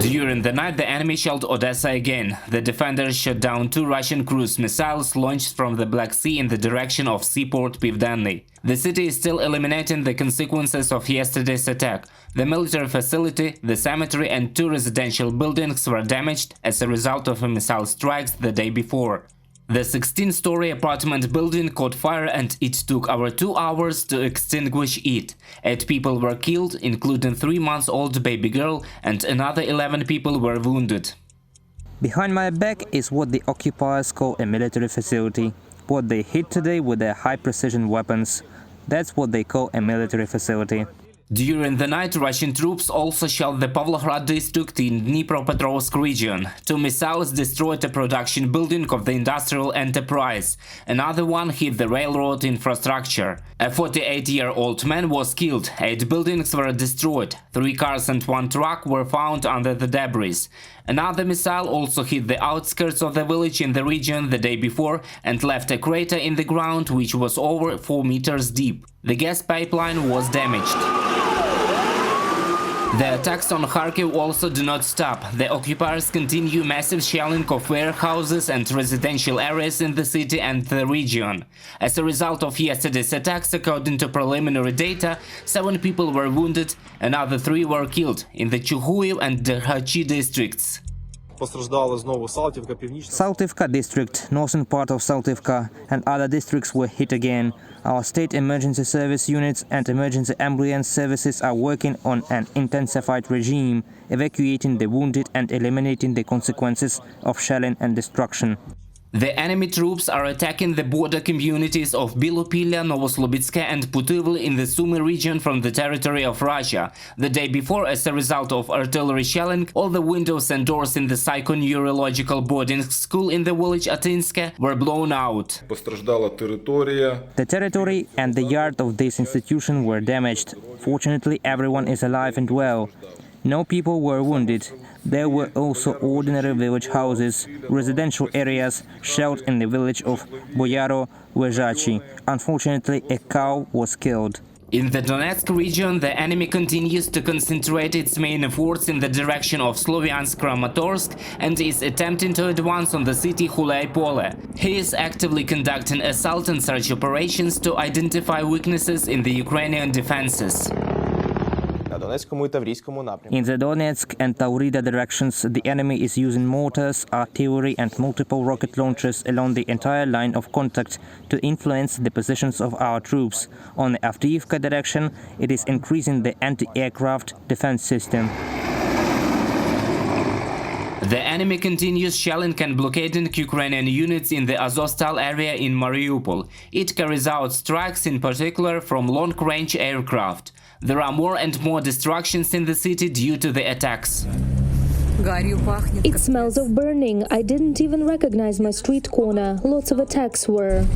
During the night, the enemy shelled Odesa again. The defenders shot down 2 Russian cruise missiles launched from the Black Sea in the direction of seaport Pivdenny. The city is still eliminating the consequences of yesterday's attack. The military facility, the cemetery and 2 residential buildings were damaged as a result of missile strikes the day before. The 16-story apartment building caught fire and it took over 2 hours to extinguish it. 8 people were killed, including 3-month-old baby girl, and another 11 people were wounded. Behind my back is what the occupiers call a military facility. What they hit today with their high-precision weapons. That's what they call a military facility. During the night, Russian troops also shelled the Pavlohrad district in Dnipropetrovsk region. 2 missiles destroyed a production building of the industrial enterprise. Another one hit the railroad infrastructure. A 48-year-old man was killed. 8 buildings were destroyed. 3 cars and 1 truck were found under the debris. Another missile also hit the outskirts of the village in the region the day before and left a crater in the ground which was over 4 meters deep. The gas pipeline was damaged. The attacks on Kharkiv also do not stop. The occupiers continue massive shelling of warehouses and residential areas in the city and the region. As a result of yesterday's attacks, according to preliminary data, 7 people were wounded, another 3 were killed in the Chuhuiv and Derhachi districts. Saltivka district, northern part of Saltivka, and other districts were hit again. Our state emergency service units and emergency ambulance services are working on an intensified regime, evacuating the wounded and eliminating the consequences of shelling and destruction. The enemy troops are attacking the border communities of Bilopilya, Novoslobidska and Putyvl in the Sumy region from the territory of Russia. The day before, as a result of artillery shelling, all the windows and doors in the psychoneurological boarding school in the village Atinske were blown out. The territory and the yard of this institution were damaged. Fortunately, everyone is alive and well. No people were wounded. There were also ordinary village houses, residential areas shelled in the village of Boyaro Vejachi. Unfortunately, a cow was killed. In the Donetsk region, the enemy continues to concentrate its main efforts in the direction of Sloviansk-Kramatorsk and is attempting to advance on the city Hulai-Pole. He is actively conducting assault and search operations to identify weaknesses in the Ukrainian defenses. In the Donetsk and Taurida directions, the enemy is using mortars, artillery and multiple rocket launchers along the entire line of contact to influence the positions of our troops. On the Avdiivka direction, it is increasing the anti-aircraft defense system. The enemy continues shelling and blockading Ukrainian units in the Azovstal area in Mariupol. It carries out strikes in particular from long-range aircraft. There are more and more destructions in the city due to the attacks. It smells of burning. I didn't even recognize my street corner. Lots of attacks were.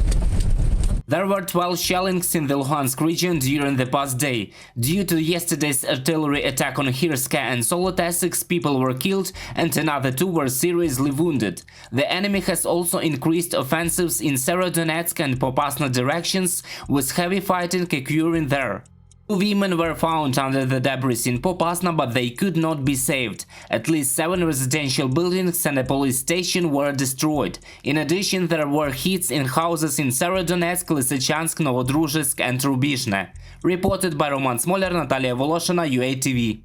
There were 12 shellings in the Luhansk region during the past day. Due to yesterday's artillery attack on Hirska and Solota, 6 people were killed and another 2 were seriously wounded. The enemy has also increased offensives in Serodonetsk and Popasna directions, with heavy fighting occurring there. 2 women were found under the debris in Popasna, but they could not be saved. At least 7 residential buildings and a police station were destroyed. In addition, there were hits in houses in Serodonetsk, Lysychansk, Novodruzhsk and Rubizhne. Reported by Roman Smoler, Natalia Voloshina, UATV.